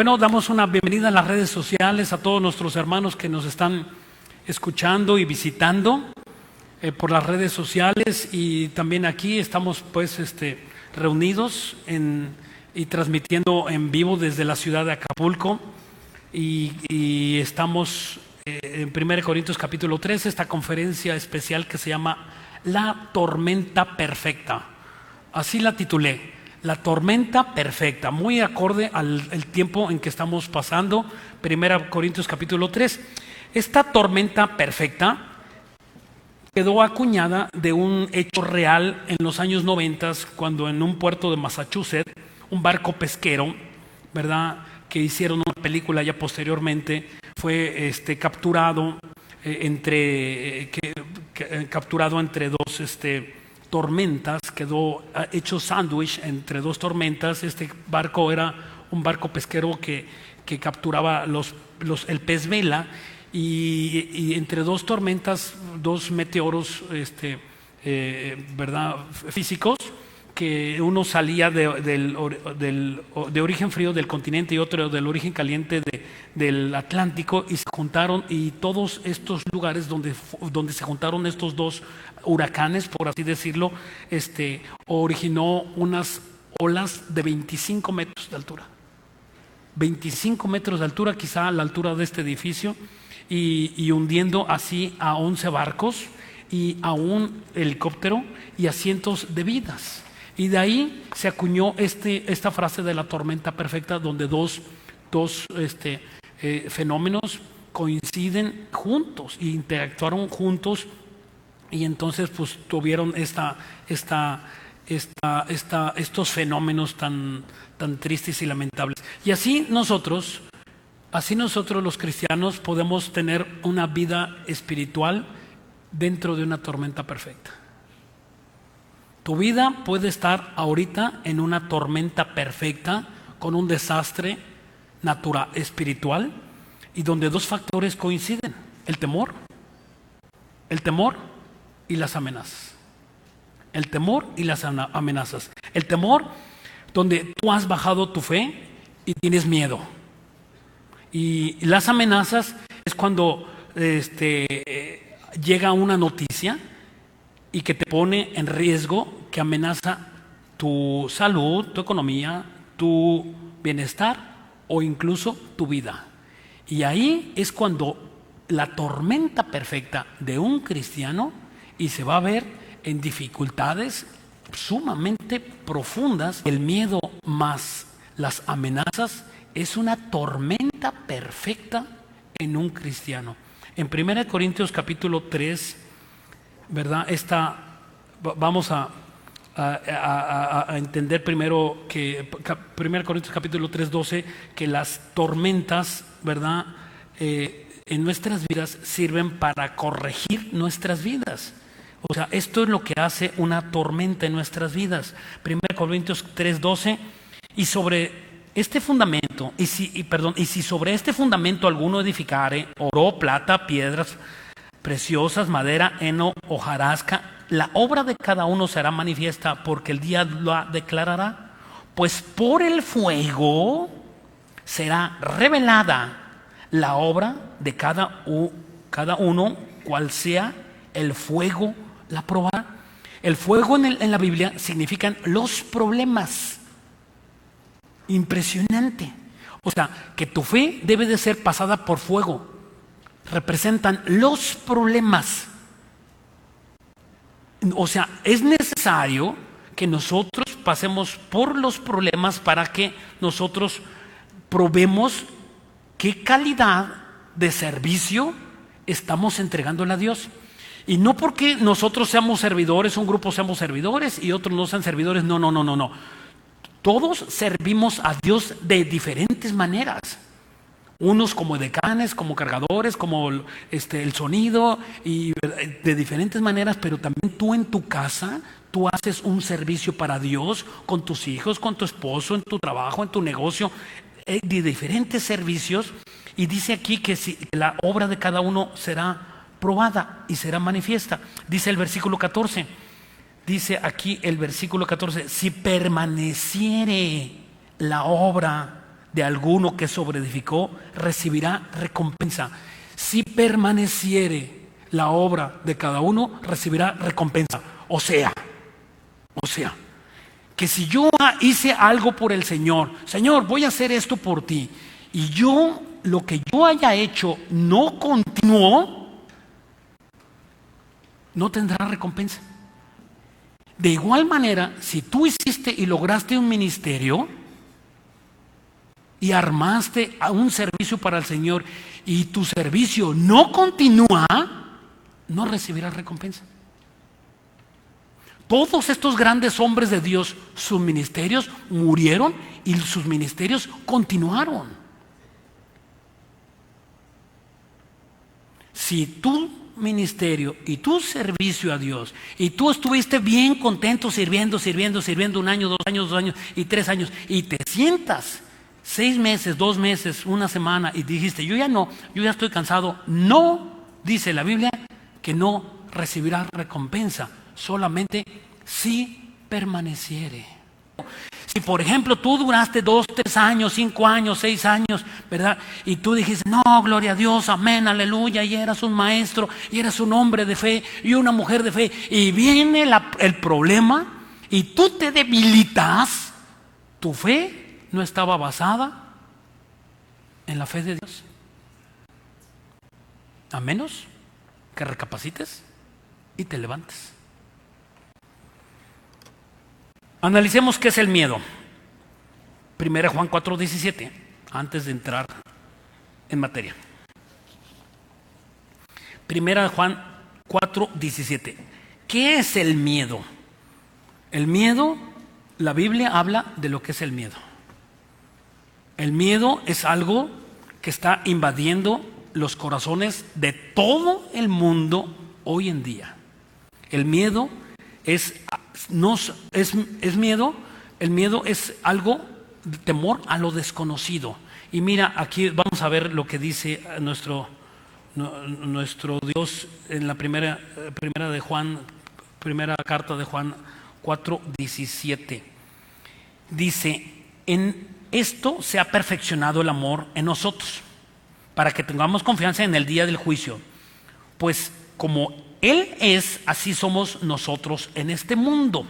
Bueno, damos una bienvenida a las redes sociales a todos nuestros hermanos que nos están escuchando y visitando por las redes sociales, y también aquí estamos reunidos y transmitiendo en vivo desde la ciudad de Acapulco, y estamos en 1 Corintios capítulo 3, esta conferencia especial que se llama La Tormenta Perfecta. Así la titulé, La Tormenta Perfecta, muy acorde al tiempo en que estamos pasando. 1 Corintios capítulo 3. Esta tormenta perfecta quedó acuñada de un hecho real en los años 90, cuando en un puerto de Massachusetts, un barco pesquero, ¿verdad?, que hicieron una película ya posteriormente, fue capturado capturado entre dos tormentas, quedó hecho sándwich entre dos tormentas. Este barco era un barco pesquero que capturaba el pez vela, y entre dos tormentas, dos meteoros ¿verdad?, físicos, que uno salía de origen frío del continente y otro del origen caliente del Atlántico, y se juntaron, y todos estos lugares donde se juntaron estos dos huracanes, por así decirlo, originó unas olas de 25 metros de altura. 25 metros de altura, quizá a la altura de este edificio, y hundiendo así a 11 barcos y a un helicóptero y a cientos de vidas. Y de ahí se acuñó esta frase de la tormenta perfecta, donde dos fenómenos coinciden juntos e interactuaron juntos, y entonces pues tuvieron estos fenómenos tan tristes y lamentables. Y así nosotros los cristianos podemos tener una vida espiritual dentro de una tormenta perfecta. Tu vida puede estar ahorita en una tormenta perfecta, con un desastre natural, espiritual, y donde dos factores coinciden: el temor y las amenazas. El temor y las amenazas. El temor, donde tú has bajado tu fe y tienes miedo. Y las amenazas es cuando llega una noticia y que te pone en riesgo, que amenaza tu salud, tu economía, tu bienestar o incluso tu vida. Y ahí es cuando la tormenta perfecta de un cristiano, y se va a ver en dificultades sumamente profundas. El miedo más las amenazas es una tormenta perfecta en un cristiano. En 1 Corintios capítulo 3, ¿verdad? Vamos a entender primero que 1 Corintios capítulo 3, 12, que las tormentas, ¿verdad?, en nuestras vidas sirven para corregir nuestras vidas. O sea, esto es lo que hace una tormenta en nuestras vidas. 1 Corintios 3, 12, y sobre este fundamento, y si sobre este fundamento alguno edificare oro, plata, piedras preciosas, madera, heno, hojarasca, la obra de cada uno será manifiesta, porque el día la declarará, pues por el fuego será revelada la obra de cada uno, cual sea el fuego la probará. El fuego en la Biblia significan los problemas. Impresionante. O sea, que tu fe debe de ser pasada por fuego. Representan los problemas. O sea, es necesario que nosotros pasemos por los problemas para que nosotros probemos qué calidad de servicio estamos entregándole a Dios. Y no porque nosotros seamos servidores, un grupo seamos servidores y otros no sean servidores. No. Todos servimos a Dios de diferentes maneras. Unos como decanes, como cargadores, como el sonido, y de diferentes maneras. Pero también tú en tu casa, tú haces un servicio para Dios con tus hijos, con tu esposo, en tu trabajo, en tu negocio, de diferentes servicios. Y dice aquí que la obra de cada uno será probada y será manifiesta. Dice el versículo 14. Dice aquí el versículo 14: si permaneciere la obra de alguno que sobreedificó, recibirá recompensa. Si permaneciere la obra de cada uno, recibirá recompensa. O sea, que si yo hice algo por el Señor, Señor, voy a hacer esto por ti, y yo, lo que yo haya hecho no continuó, no tendrá recompensa. De igual manera, si tú hiciste y lograste un ministerio y armaste a un servicio para el Señor y tu servicio no continúa, no recibirás recompensa. Todos estos grandes hombres de Dios, sus ministerios murieron y sus ministerios continuaron. Si tu ministerio y tu servicio a Dios y tú estuviste bien contento sirviendo 1 año, 2 años, 2 años y 3 años, y te sientas 6 meses, 2 meses, 1 semana y dijiste, yo ya estoy cansado, no, dice la Biblia que no recibirás recompensa, solamente si permaneciere. Si por ejemplo tú duraste 2, 3 años, 5 años, 6 años, ¿verdad? Y tú dijiste, no, gloria a Dios, amén, aleluya, y eras un maestro, y eras un hombre de fe, y una mujer de fe, y viene el problema, y tú te debilitas, tu fe no estaba basada en la fe de Dios. A menos que recapacites y te levantes. Analicemos qué es el miedo. 1 Juan 4:17, antes de entrar en materia. 1 Juan 4:17. ¿Qué es el miedo? El miedo, la Biblia habla de lo que es el miedo. El miedo es algo que está invadiendo los corazones de todo el mundo hoy en día. El miedo es miedo. El miedo es algo de temor a lo desconocido. Y mira, aquí vamos a ver lo que dice nuestro Dios en la primera carta de Juan 4:17. Dice, en esto se ha perfeccionado el amor en nosotros, para que tengamos confianza en el día del juicio. Pues como Él es, así somos nosotros en este mundo.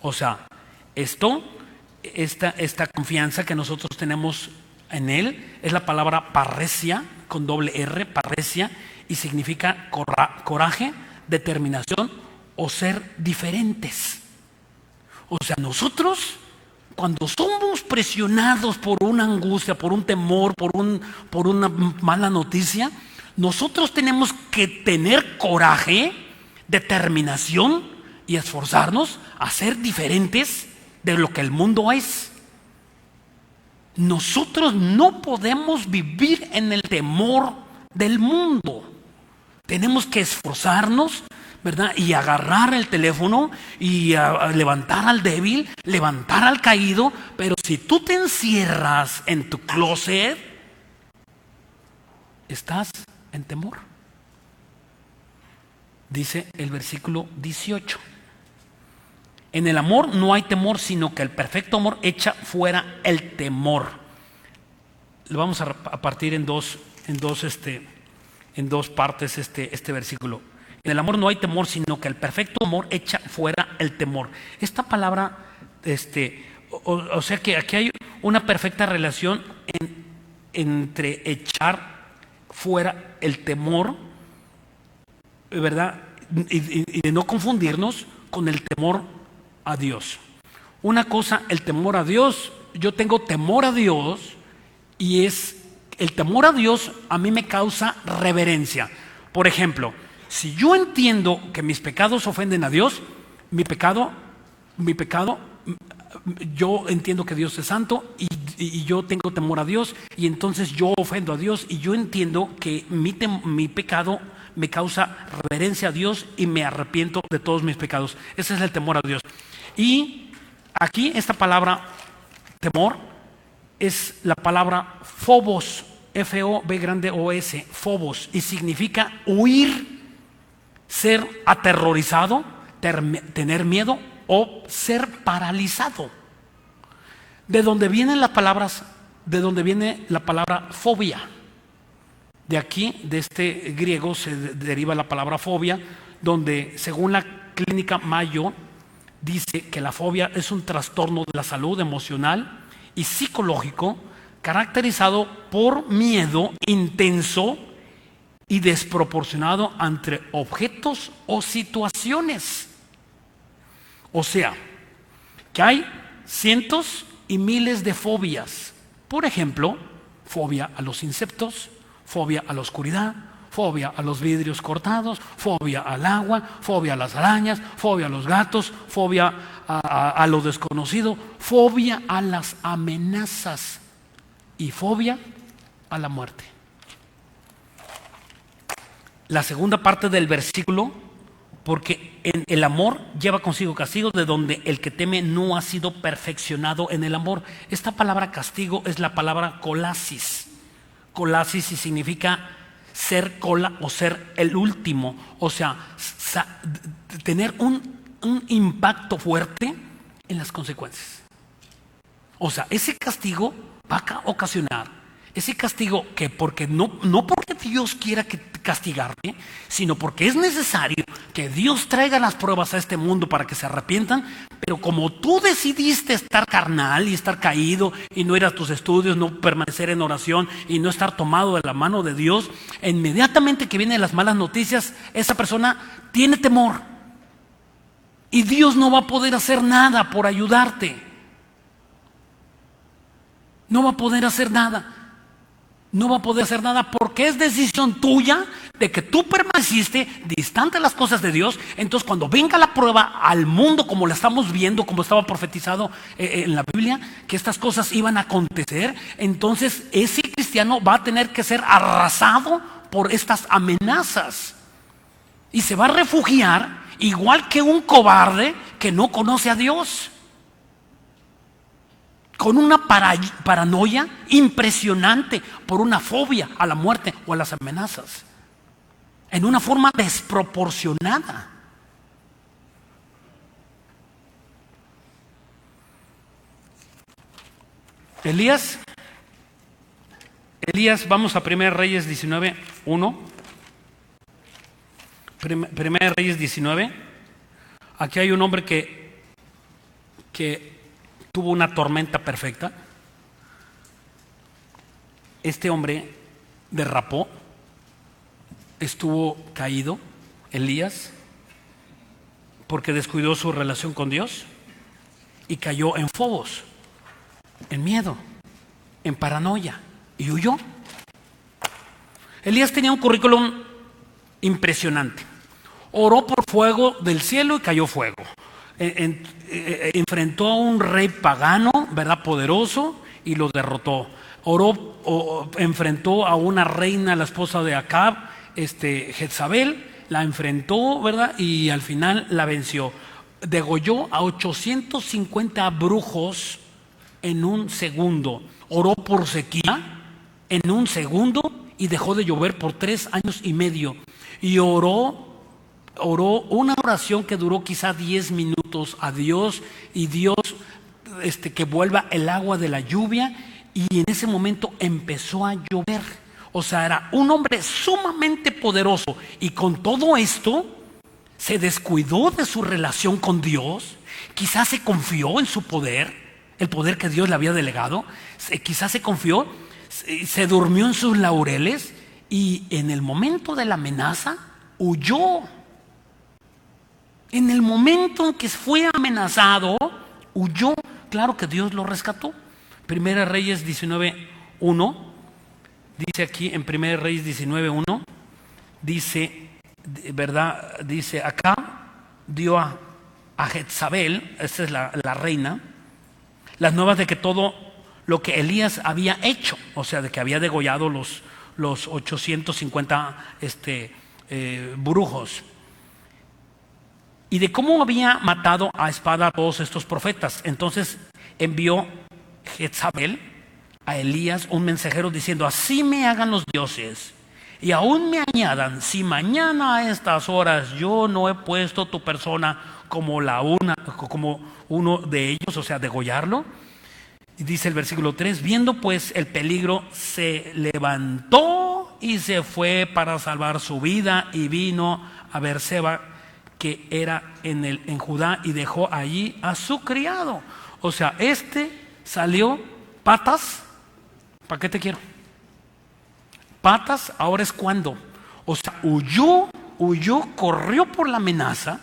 O sea, esta confianza que nosotros tenemos en Él es la palabra parresia, con doble R, parresia, y significa coraje, determinación o ser diferentes. O sea, nosotros, cuando somos presionados por una angustia, por un temor, por una mala noticia, nosotros tenemos que tener coraje, determinación y esforzarnos a ser diferentes de lo que el mundo es. Nosotros no podemos vivir en el temor del mundo. Tenemos que esforzarnos, ¿verdad? Y agarrar el teléfono y levantar al débil, levantar al caído. Pero si tú te encierras en tu closet, estás en temor. Dice el versículo 18. En el amor no hay temor, sino que el perfecto amor echa fuera el temor. Lo vamos a partir en dos partes este versículo. En el amor no hay temor, sino que el perfecto amor echa fuera el temor. Esta palabra, o sea que aquí hay una perfecta relación entre echar fuera el temor, ¿verdad? Y de no confundirnos con el temor a Dios. Una cosa, el temor a Dios, yo tengo temor a Dios, y el temor a Dios a mí me causa reverencia. Por ejemplo, si yo entiendo que mis pecados ofenden a Dios, mi pecado, yo entiendo que Dios es santo y yo tengo temor a Dios, y entonces yo ofendo a Dios, y yo entiendo que mi pecado me causa reverencia a Dios y me arrepiento de todos mis pecados. Ese es el temor a Dios. Y aquí esta palabra temor es la palabra phobos, F-O-B-O-S, phobos, y significa huir, ser aterrorizado, tener miedo o ser paralizado. De donde vienen las palabras de donde viene la palabra fobia. De aquí, de este griego, se deriva la palabra fobia, donde según la clínica Mayo dice que la fobia es un trastorno de la salud emocional y psicológico caracterizado por miedo intenso y desproporcionado ante objetos o situaciones. O sea, que hay cientos y miles de fobias. Por ejemplo, fobia a los insectos, fobia a la oscuridad, fobia a los vidrios cortados, fobia al agua, fobia a las arañas, fobia a los gatos, fobia a lo desconocido, fobia a las amenazas y fobia a la muerte. La segunda parte del versículo, porque en el amor lleva consigo castigo, de donde el que teme no ha sido perfeccionado en el amor. Esta palabra castigo es la palabra colasis. Colasis y significa ser cola o ser el último, o sea, tener un impacto fuerte en las consecuencias. O sea, ese castigo va a ocasionar, ese castigo que porque no porque Dios quiera castigarte, sino porque es necesario que Dios traiga las pruebas a este mundo para que se arrepientan, pero como tú decidiste estar carnal y estar caído y no ir a tus estudios, no permanecer en oración y no estar tomado de la mano de Dios, inmediatamente que vienen las malas noticias, esa persona tiene temor y Dios no va a poder hacer nada por ayudarte. No va a poder hacer nada. No va a poder hacer nada porque es decisión tuya de que tú permaneciste distante de las cosas de Dios. Entonces cuando venga la prueba al mundo, como la estamos viendo, como estaba profetizado en la Biblia, que estas cosas iban a acontecer, entonces ese cristiano va a tener que ser arrasado por estas amenazas y se va a refugiar igual que un cobarde que no conoce a Dios, con una paranoia impresionante por una fobia a la muerte o a las amenazas, en una forma desproporcionada. Elías, vamos a 1 Reyes 19, 1. 1 Reyes 19. Aquí hay un hombre que tuvo una tormenta perfecta. Este hombre derrapó, estuvo caído, Elías, porque descuidó su relación con Dios y cayó en fobos, en miedo, en paranoia y huyó. Elías tenía un currículum impresionante. Oró por fuego del cielo y cayó fuego. Enfrentó a un rey pagano, ¿verdad?, poderoso, y lo derrotó. Enfrentó a una reina, la esposa de Acab, Jezabel, la enfrentó, ¿verdad?, y al final la venció. Degolló a 850 brujos en un segundo. Oró por sequía en un segundo y dejó de llover por 3 años y medio. Y oró una oración que duró quizá 10 minutos a Dios, y Dios que vuelva el agua de la lluvia, y en ese momento empezó a llover. O sea, era un hombre sumamente poderoso, y con todo esto se descuidó de su relación con Dios. Quizás se confió en su poder, el poder que Dios le había delegado. Quizás se confió, se durmió en sus laureles, y en el momento de la amenaza huyó. En el momento en que fue amenazado, huyó. Claro que Dios lo rescató. 1 Reyes 19:1 dice aquí, en 1 Reyes 19:1 dice, ¿verdad? Dice acá, dio a Jezabel, esta es la reina, las nuevas de que todo lo que Elías había hecho, o sea, de que había degollado los 850 brujos, y de cómo había matado a espada a todos estos profetas. Entonces envió Jezabel a Elías un mensajero diciendo: así me hagan los dioses y aún me añadan, si mañana a estas horas yo no he puesto tu persona como uno de ellos, o sea, degollarlo, Y dice el versículo 3: viendo pues el peligro, se levantó y se fue para salvar su vida, y vino a Beerseba, que era en Judá, y dejó allí a su criado. O sea, salió patas. ¿Para qué te quiero? Patas, ahora es cuando. O sea, huyó, corrió por la amenaza,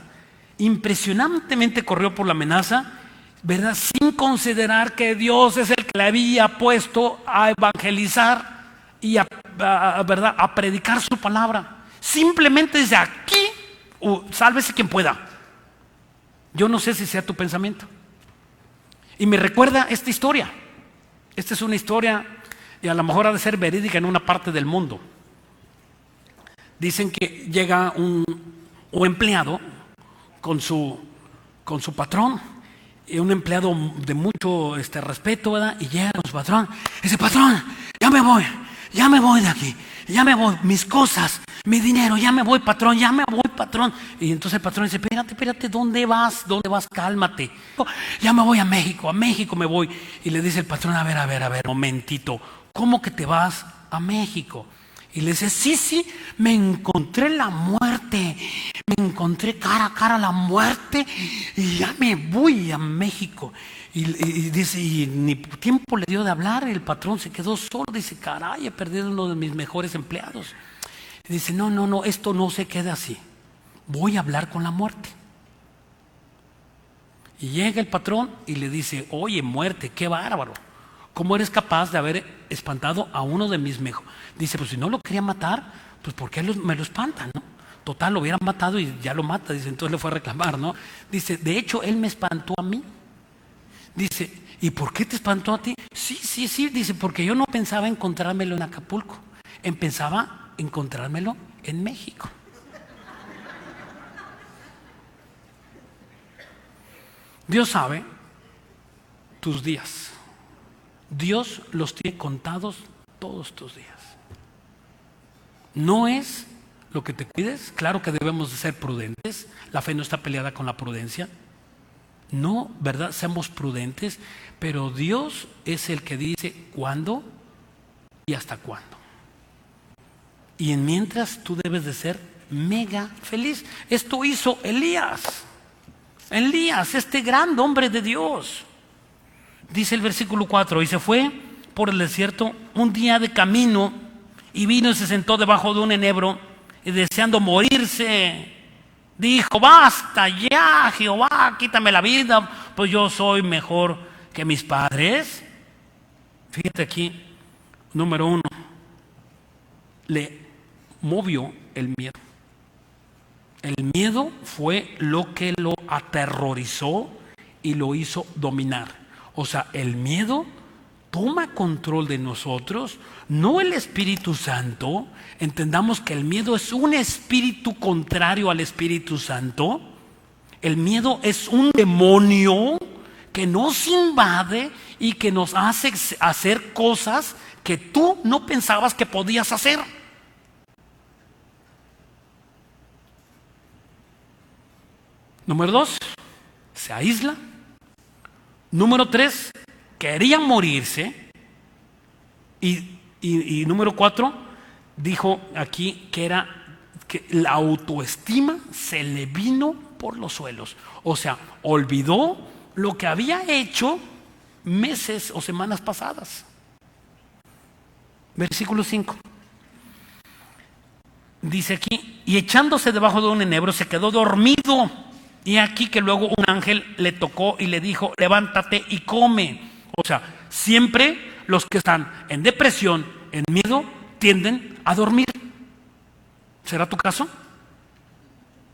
impresionantemente corrió por la amenaza, ¿verdad? Sin considerar que Dios es el que le había puesto a evangelizar y ¿verdad?, a predicar su palabra. Simplemente desde aquí, sálvese quien pueda. Yo no sé si sea tu pensamiento. Y me recuerda esta historia. Esta es una historia, y a lo mejor ha de ser verídica en una parte del mundo. Dicen que llega un empleado con su patrón, y un empleado de mucho respeto, ¿verdad? Y llega con su patrón y dice: patrón, ya me voy de aquí, ya me voy, mis cosas, mi dinero, ya me voy, patrón, ya me voy, patrón. Y entonces el patrón dice: espérate, ¿dónde vas? Cálmate. Ya me voy a México me voy. Y le dice el patrón: a ver, momentito, ¿cómo que te vas a México? Y le dice: sí, me encontré la muerte, me encontré cara a cara la muerte, y ya me voy a México. Y dice, y ni tiempo le dio de hablar, el patrón se quedó solo. Dice: caray, he perdido uno de mis mejores empleados. Y dice: no, esto no se queda así, voy a hablar con la muerte. Y llega el patrón y le dice: oye, muerte, qué bárbaro, ¿cómo eres capaz de haber espantado a uno de mis mejores? Dice: pues si no lo quería matar, pues ¿por qué me lo espantan, no? Total, lo hubieran matado y ya lo mata. Dice: entonces le fue a reclamar, ¿no? Dice: de hecho, él me espantó a mí. Dice: ¿y por qué te espantó a ti? Sí, dice: porque yo no pensaba encontrármelo en Acapulco, pensaba encontrármelo en México. Dios sabe tus días. Dios los tiene contados todos tus días. No es lo que te cuides. Claro que debemos de ser prudentes. La fe no está peleada con la prudencia. No, ¿verdad? Seamos prudentes, pero Dios es el que dice cuándo y hasta cuándo. Y mientras tú debes de ser mega feliz. Esto hizo Elías, este gran hombre de Dios. Dice el versículo 4: y se fue por el desierto un día de camino, y vino y se sentó debajo de un enebro, y deseando morirse, dijo: basta ya, Jehová, quítame la vida, pues yo soy mejor que mis padres. Fíjate aquí, número 1, le movió el miedo. El miedo fue lo que lo aterrorizó y lo hizo dominar. O sea, el miedo toma control de nosotros, no el Espíritu Santo. Entendamos que el miedo es un espíritu contrario al Espíritu Santo. El miedo es un demonio que nos invade y que nos hace hacer cosas que tú no pensabas que podías hacer. Número 2, se aísla. Número 3, quería morirse. Y número 4, dijo aquí que la autoestima se le vino por los suelos. O sea, olvidó lo que había hecho meses o semanas pasadas. Versículo 5. Dice aquí: y echándose debajo de un enebro se quedó dormido. Y aquí que luego un ángel le tocó y le dijo: levántate y come. O sea, siempre los que están en depresión, en miedo, tienden a dormir. ¿Será tu caso?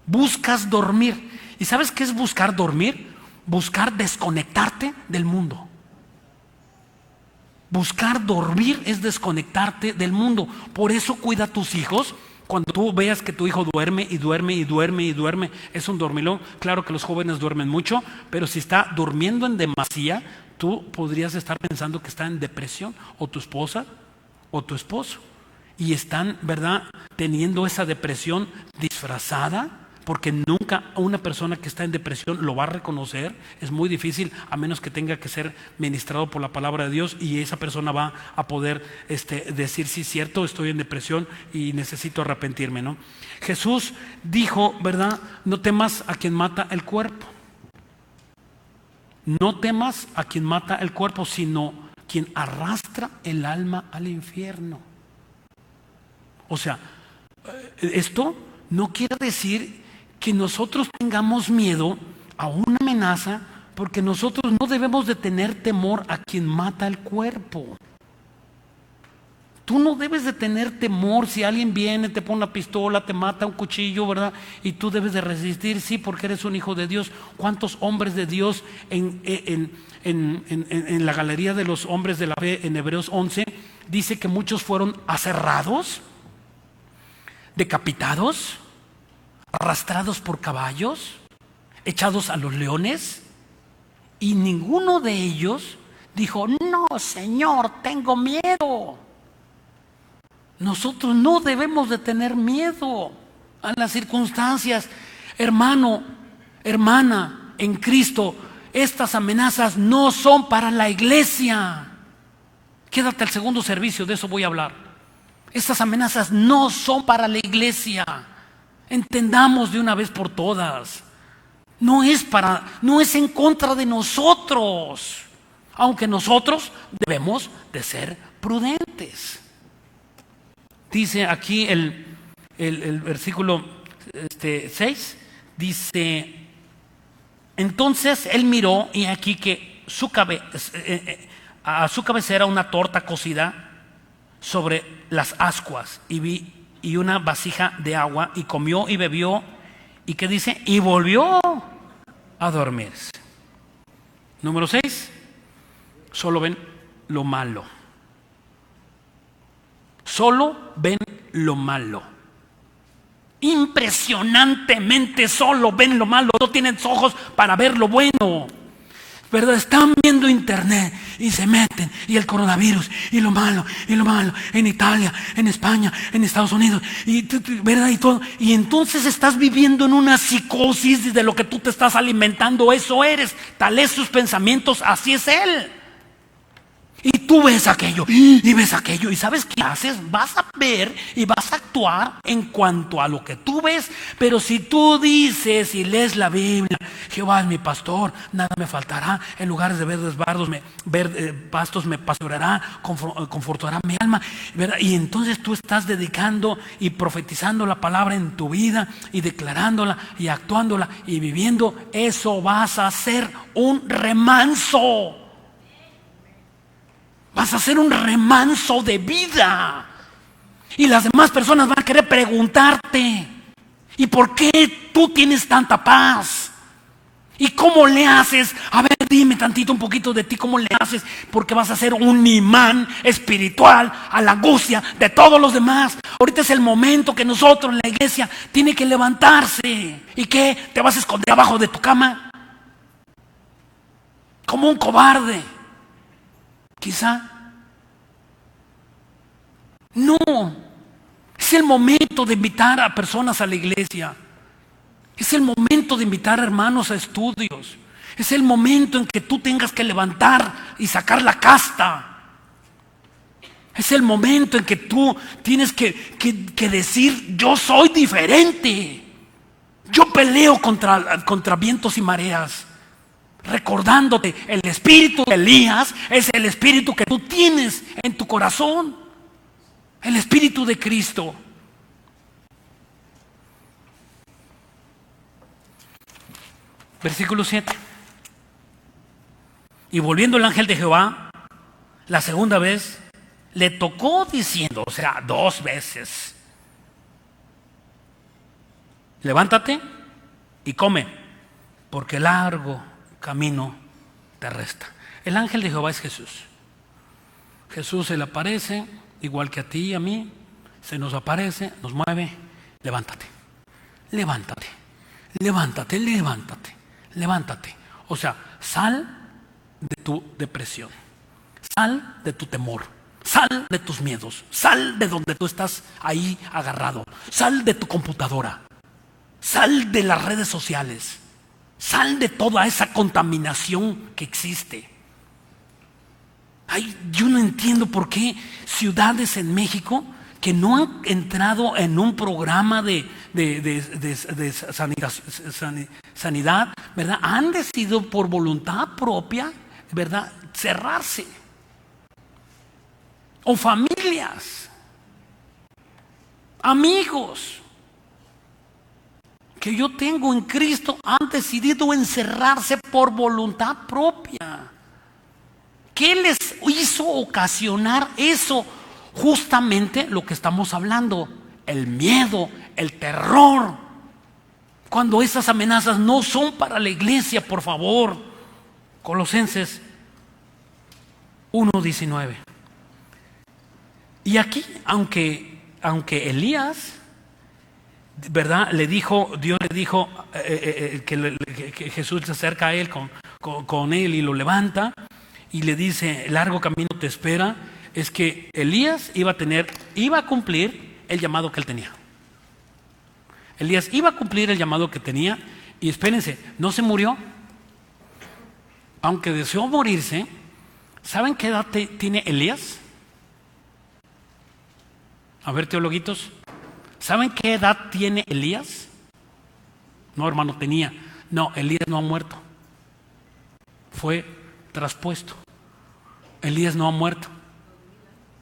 Buscas dormir. ¿Y sabes qué es buscar dormir? Buscar desconectarte del mundo. Buscar dormir es desconectarte del mundo. Por eso cuida a tus hijos. Cuando tú veas que tu hijo duerme, es un dormilón. Claro que los jóvenes duermen mucho, pero si está durmiendo en demasía, tú podrías estar pensando que está en depresión, o tu esposa o tu esposo, y están, ¿verdad?, teniendo esa depresión disfrazada, porque nunca una persona que está en depresión lo va a reconocer. Es muy difícil, a menos que tenga que ser ministrado por la palabra de Dios, y esa persona va a poder decir: sí, cierto, estoy en depresión y necesito arrepentirme, ¿no? Jesús dijo, ¿verdad? No temas a quien mata el cuerpo. No temas a quien mata el cuerpo, sino quien arrastra el alma al infierno. O sea, esto no quiere decir que nosotros tengamos miedo a una amenaza, porque nosotros no debemos de tener temor a quien mata el cuerpo. Tú no debes de tener temor si alguien viene, te pone una pistola, te mata un cuchillo, ¿verdad? Y tú debes de resistir, sí, porque eres un hijo de Dios. ¿Cuántos hombres de Dios en la galería de los hombres de la fe, en Hebreos 11, dice que muchos fueron aserrados, decapitados, arrastrados por caballos, echados a los leones? Y ninguno de ellos dijo: no, Señor, tengo miedo. Nosotros no debemos de tener miedo a las circunstancias. Hermano, hermana, en Cristo, estas amenazas no son para la iglesia. Quédate al segundo servicio, de eso voy a hablar. Estas amenazas no son para la iglesia. Entendamos de una vez por todas. No es en contra de nosotros, aunque nosotros debemos de ser prudentes. Dice aquí el versículo 6, dice: entonces él miró, y aquí que a su cabecera una torta cocida sobre las ascuas, y una vasija de agua, y comió y bebió, y ¿qué dice? Y volvió a dormirse. Número 6, solo ven lo malo. Solo ven lo malo. Impresionantemente solo ven lo malo. No tienen ojos para ver lo bueno, ¿verdad? Están viendo internet y se meten, y el coronavirus, y lo malo, en Italia, en España, en Estados Unidos, ¿verdad? Y todo. Y entonces estás viviendo en una psicosis de lo que tú te estás alimentando. Eso eres. Tal es sus pensamientos, así es él. Y tú ves aquello, y ves aquello, y ¿sabes qué haces? Vas a ver y vas a actuar en cuanto a lo que tú ves. Pero si tú dices y lees la Biblia: Jehová es mi pastor, nada me faltará, en lugares de verdes pastos me pastoreará, confortará mi alma, ¿verdad? Y entonces tú estás dedicando y profetizando la palabra en tu vida, y declarándola, y actuándola, y viviendo eso. Vas a ser un remanso. Vas a ser un remanso de vida. Y las demás personas van a querer preguntarte: ¿y por qué tú tienes tanta paz? ¿Y cómo le haces? A ver, dime tantito, un poquito de ti, ¿cómo le haces? Porque vas a ser un imán espiritual a la angustia de todos los demás. Ahorita es el momento que nosotros en la iglesia tiene que levantarse. ¿Y qué? ¿Te vas a esconder abajo de tu cama? Como un cobarde. Quizá. No, es el momento de invitar a personas a la iglesia. Es el momento de invitar a hermanos a estudios. Es el momento en que tú tengas que levantar y sacar la casta. Es el momento en que tú tienes que decir: yo soy diferente. Yo peleo contra vientos y mareas. Recordándote, el espíritu de Elías es el espíritu que tú tienes en tu corazón, el espíritu de Cristo. Versículo 7. Y volviendo el ángel de Jehová la segunda vez, le tocó diciendo, o sea, 2 veces: levántate y come, porque largo camino te resta. El ángel de Jehová es Jesús. Jesús se le aparece, igual que a ti y a mí, se nos aparece, nos mueve: levántate, levántate, levántate, levántate, levántate. O sea, sal de tu depresión, sal de tu temor, sal de tus miedos, sal de donde tú estás ahí agarrado, sal de tu computadora, Sal de las redes sociales. Sal de toda esa contaminación que existe. Ay, yo no entiendo por qué ciudades en México que no han entrado en un programa de sanidad, ¿verdad? Han decidido por voluntad propia, ¿verdad?, cerrarse. O familias, amigos que yo tengo en Cristo han decidido encerrarse por voluntad propia. ¿Qué les hizo ocasionar eso? Justamente lo que estamos hablando, el miedo, el terror. Cuando esas amenazas no son para la iglesia, por favor. Colosenses 1:19. Y aquí, aunque Elías, ¿verdad?, Dios le dijo que Jesús se acerca a él con él y lo levanta y le dice, largo camino te espera. Es que Elías iba a cumplir el llamado que él tenía. Elías iba a cumplir el llamado que tenía. Y espérense, no se murió. Aunque deseó morirse. ¿Saben qué edad tiene Elías? A ver, teologuitos, ¿saben qué edad tiene Elías? No, hermano, tenía. No, Elías no ha muerto. Fue traspuesto. Elías no ha muerto.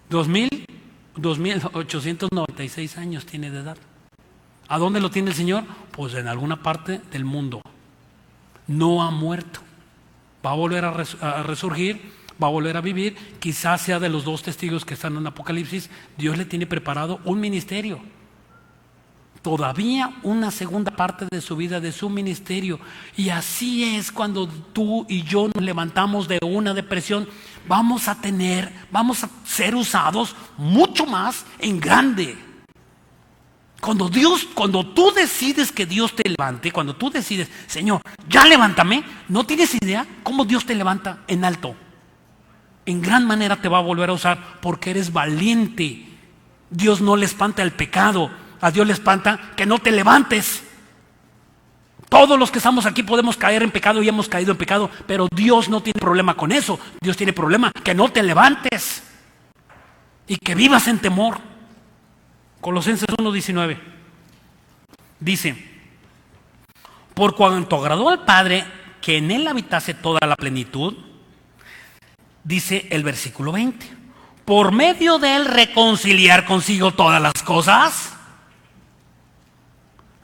2,896 años tiene de edad. ¿A dónde lo tiene el Señor? Pues en alguna parte del mundo. No ha muerto. Va a volver a resurgir, va a volver a vivir. Quizás sea de los 2 testigos que están en Apocalipsis. Dios le tiene preparado un ministerio. Todavía una segunda parte de su vida, de su ministerio. Y así es cuando tú y yo nos levantamos de una depresión. Vamos a ser usados mucho más en grande. Cuando tú decides que Dios te levante, cuando tú decides, Señor, ya levántame, no tienes idea cómo Dios te levanta en alto. En gran manera te va a volver a usar porque eres valiente. Dios no le espanta el pecado. A Dios le espanta que no te levantes. Todos los que estamos aquí podemos caer en pecado y hemos caído en pecado, pero Dios no tiene problema con eso. Dios tiene problema que no te levantes y que vivas en temor. Colosenses 1:19 dice: por cuanto agradó al Padre que en él habitase toda la plenitud, dice el versículo 20, por medio de él reconciliar consigo todas las cosas.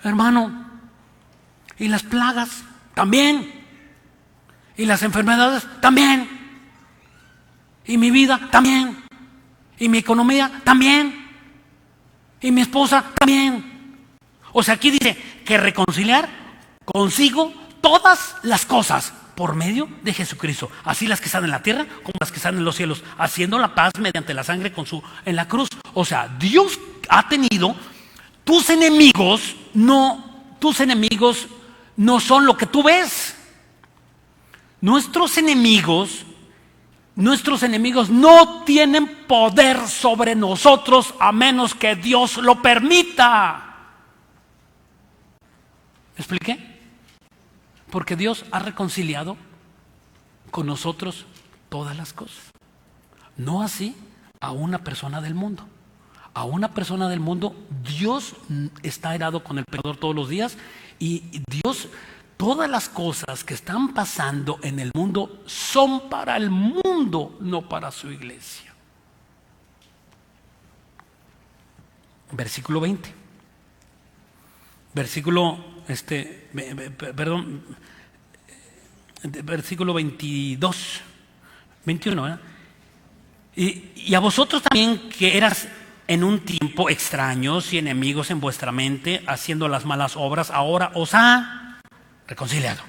Hermano, y las plagas también, y las enfermedades también, y mi vida también, y mi economía también, y mi esposa también. O sea, aquí dice que reconciliar consigo todas las cosas por medio de Jesucristo, así las que están en la tierra como las que están en los cielos, haciendo la paz mediante la sangre en la cruz. O sea, Dios ha tenido tus enemigos no son lo que tú ves. Nuestros enemigos no tienen poder sobre nosotros a menos que Dios lo permita. ¿Me expliqué? Porque Dios ha reconciliado con nosotros todas las cosas. No así a una persona del mundo. A una persona del mundo, Dios está airado con el pecador todos los días y Dios, todas las cosas que están pasando en el mundo son para el mundo, no para su iglesia. Versículo 20. Versículo 22, 21, ¿verdad? Y a vosotros también que eras en un tiempo extraños y enemigos en vuestra mente, haciendo las malas obras, ahora os ha reconciliado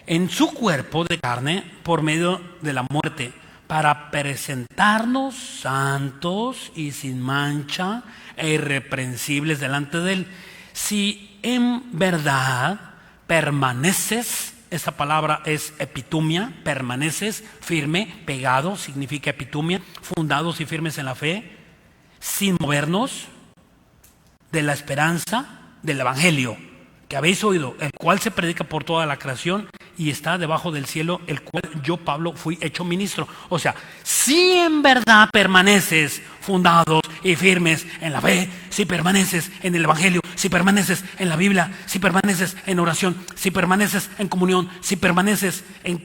en su cuerpo de carne por medio de la muerte, para presentarnos santos y sin mancha e irreprensibles delante de Él. Si en verdad permaneces, esta palabra es epitumia, permaneces firme, pegado, significa epitumia, fundados y firmes en la fe, sin movernos de la esperanza del Evangelio que habéis oído, el cual se predica por toda la creación y está debajo del cielo, el cual yo, Pablo, fui hecho ministro. O sea, si en verdad permaneces fundados y firmes en la fe, si permaneces en el Evangelio, si permaneces en la Biblia, si permaneces en oración, si permaneces en comunión, si permaneces en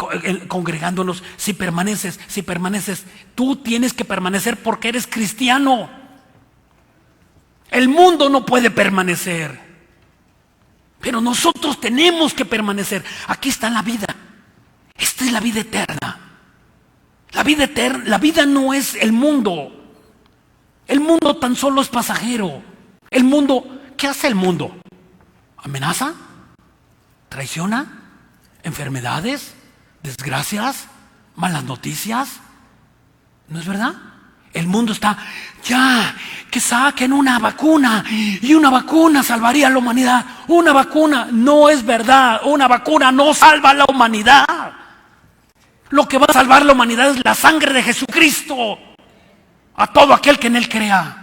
congregándonos, si permaneces, tú tienes que permanecer porque eres cristiano. El mundo no puede permanecer, pero nosotros tenemos que permanecer. Aquí está la vida. Esta es la vida eterna. La vida eterna, la vida no es el mundo. El mundo tan solo es pasajero. El mundo, ¿qué hace el mundo? ¿Amenaza? ¿Traiciona? ¿Enfermedades? ¿Desgracias? ¿Malas noticias? ¿No es verdad? El mundo está, ya, que saquen una vacuna, y una vacuna salvaría a la humanidad. Una vacuna no es verdad, una vacuna no salva a la humanidad. Lo que va a salvar a la humanidad es la sangre de Jesucristo, a todo aquel que en Él crea.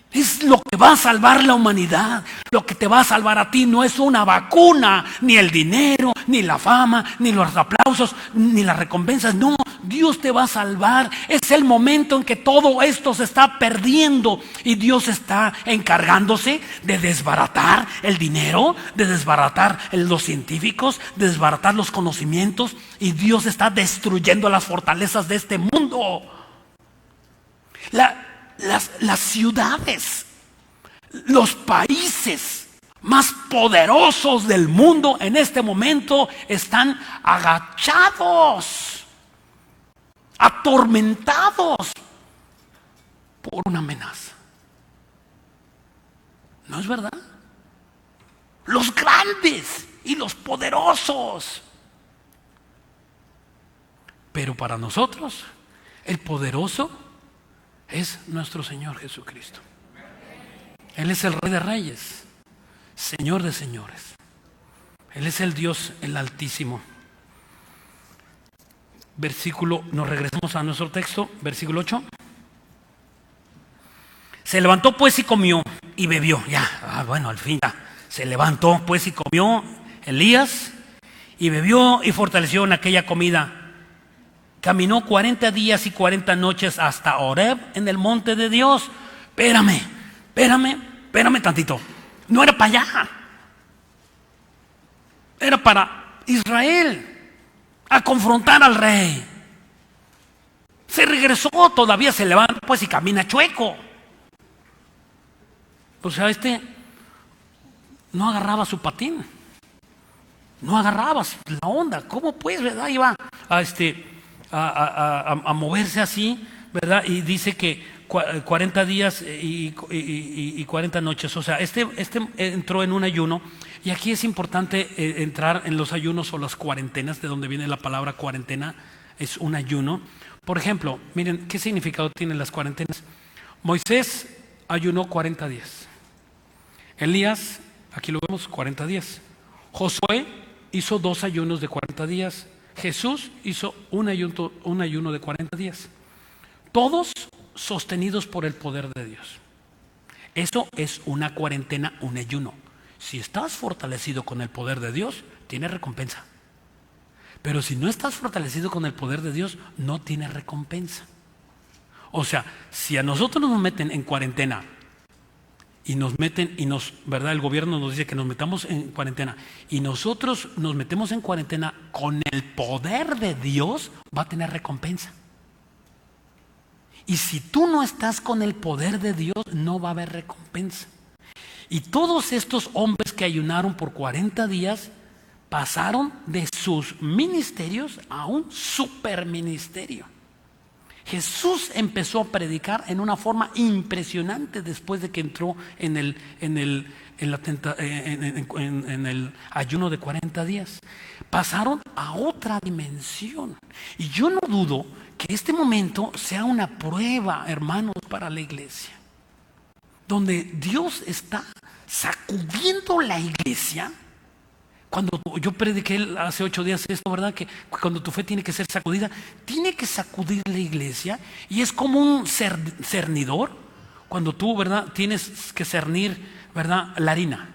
Es lo que va a salvar la humanidad. Lo que te va a salvar a ti no es una vacuna, ni el dinero, ni la fama, ni los aplausos, ni las recompensas. No, Dios te va a salvar. Es el momento en que todo esto se está perdiendo y Dios está encargándose de desbaratar el dinero, de desbaratar los científicos, de desbaratar los conocimientos, y Dios está destruyendo las fortalezas de este mundo. Las ciudades, los países más poderosos del mundo en este momento están agachados, atormentados por una amenaza. ¿No es verdad? Los grandes y los poderosos. Pero para nosotros, el poderoso es nuestro Señor Jesucristo. Él es el Rey de Reyes, Señor de señores. Él es el Dios, el Altísimo. Nos regresamos a nuestro texto, versículo 8. Se levantó pues y comió y bebió. Bueno, al fin ya. Se levantó pues y comió Elías y bebió y fortaleció en aquella comida. Caminó 40 días y 40 noches hasta Horeb en el monte de Dios. Espérame tantito. No era para allá. Era para Israel, a confrontar al rey. Se regresó, todavía se levanta pues y camina chueco. O sea, no agarraba su patín. No agarraba la onda. ¿Cómo pues, verdad? Iba a moverse así, ¿verdad? Y dice que 40 días y 40 noches. O sea, entró en un ayuno. Y aquí es importante entrar en los ayunos o las cuarentenas, de donde viene la palabra cuarentena. Es un ayuno. Por ejemplo, miren, ¿qué significado tienen las cuarentenas? Moisés ayunó 40 días. Elías, aquí lo vemos, 40 días. Josué hizo 2 ayunos de 40 días. Jesús hizo un ayuno de 40 días. Todos sostenidos por el poder de Dios. Eso es una cuarentena, un ayuno. Si estás fortalecido con el poder de Dios, tienes recompensa. Pero si no estás fortalecido con el poder de Dios, no tienes recompensa. O sea, si a nosotros nos meten en cuarentena y ¿verdad? El gobierno nos dice que nos metamos en cuarentena y nosotros nos metemos en cuarentena con el poder de Dios, va a tener recompensa. Y si tú no estás con el poder de Dios, no va a haber recompensa. Y todos estos hombres que ayunaron por 40 días pasaron de sus ministerios a un superministerio. Jesús empezó a predicar en una forma impresionante después de que entró en el ayuno de 40 días. Pasaron a otra dimensión. Y yo no dudo que este momento sea una prueba, hermanos, para la iglesia, donde Dios está sacudiendo la iglesia. Cuando yo prediqué hace 8 días esto, ¿verdad? Que cuando tu fe tiene que ser sacudida, tiene que sacudir la iglesia, y es como un cernidor. Cuando tú, ¿verdad? Tienes que cernir, ¿verdad? La harina.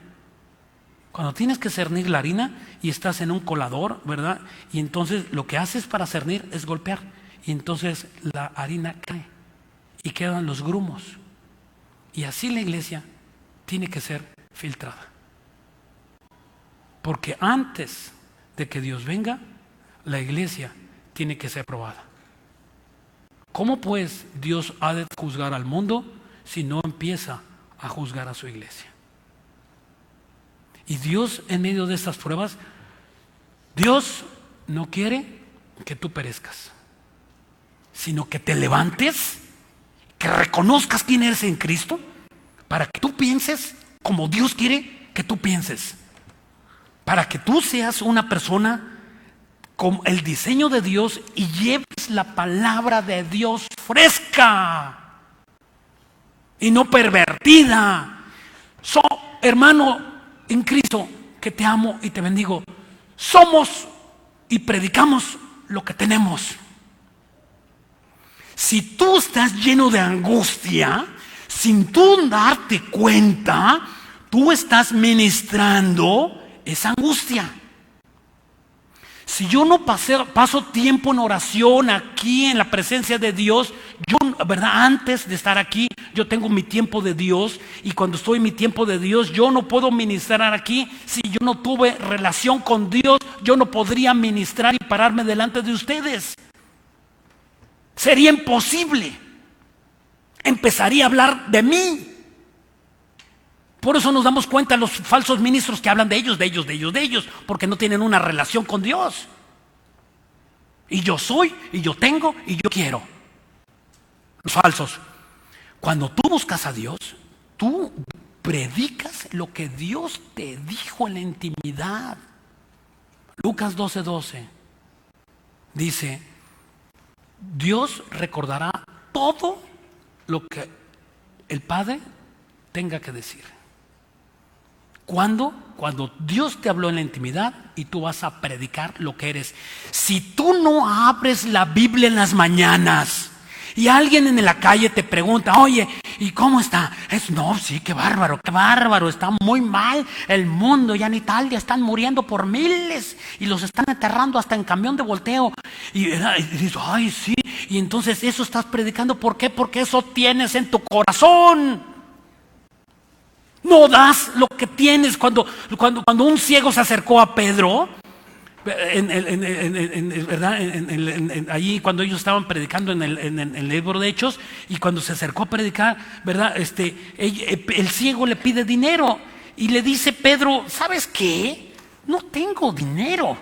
Cuando tienes que cernir la harina y estás en un colador, ¿verdad? Y entonces lo que haces para cernir es golpear. Y entonces la harina cae y quedan los grumos. Y así la iglesia tiene que ser filtrada. Porque antes de que Dios venga, la iglesia tiene que ser probada. ¿Cómo pues Dios ha de juzgar al mundo si no empieza a juzgar a su iglesia? Y Dios, en medio de estas pruebas, Dios no quiere que tú perezcas, sino que te levantes, que reconozcas quién eres en Cristo, para que tú pienses como Dios quiere que tú pienses, para que tú seas una persona con el diseño de Dios y lleves la palabra de Dios fresca y no pervertida. Hermano en Cristo, que te amo y te bendigo, somos y predicamos lo que tenemos. Si tú estás lleno de angustia, sin tú darte cuenta, tú estás ministrando esa angustia. Si yo no paso tiempo en oración aquí en la presencia de Dios, yo, ¿verdad? Antes de estar aquí, yo tengo mi tiempo de Dios, y cuando estoy en mi tiempo de Dios, yo no puedo ministrar aquí. Si yo no tuve relación con Dios, yo no podría ministrar y pararme delante de ustedes. Sería imposible. Empezaría a hablar de mí. Por eso nos damos cuenta de los falsos ministros que hablan de ellos, porque no tienen una relación con Dios. Y yo soy, y yo tengo, y yo quiero. Los falsos. Cuando tú buscas a Dios, tú predicas lo que Dios te dijo en la intimidad. Lucas 12:12 dice: Dios recordará todo lo que el Padre tenga que decir. ¿Cuándo? Cuando Dios te habló en la intimidad y tú vas a predicar lo que eres. Si tú no abres la Biblia en las mañanas y alguien en la calle te pregunta: oye, ¿y cómo está? No, sí, qué bárbaro, está muy mal el mundo. Ya en Italia están muriendo por miles y los están enterrando hasta en camión de volteo. Y dices: ay, sí. Y entonces eso estás predicando. ¿Por qué? Porque eso tienes en tu corazón. No das lo que tienes. Cuando un ciego se acercó a Pedro, ¿verdad? Allí cuando ellos estaban predicando en el libro de Hechos, y cuando se acercó a predicar, ¿verdad? El ciego le pide dinero y le dice Pedro: ¿sabes qué? No tengo dinero,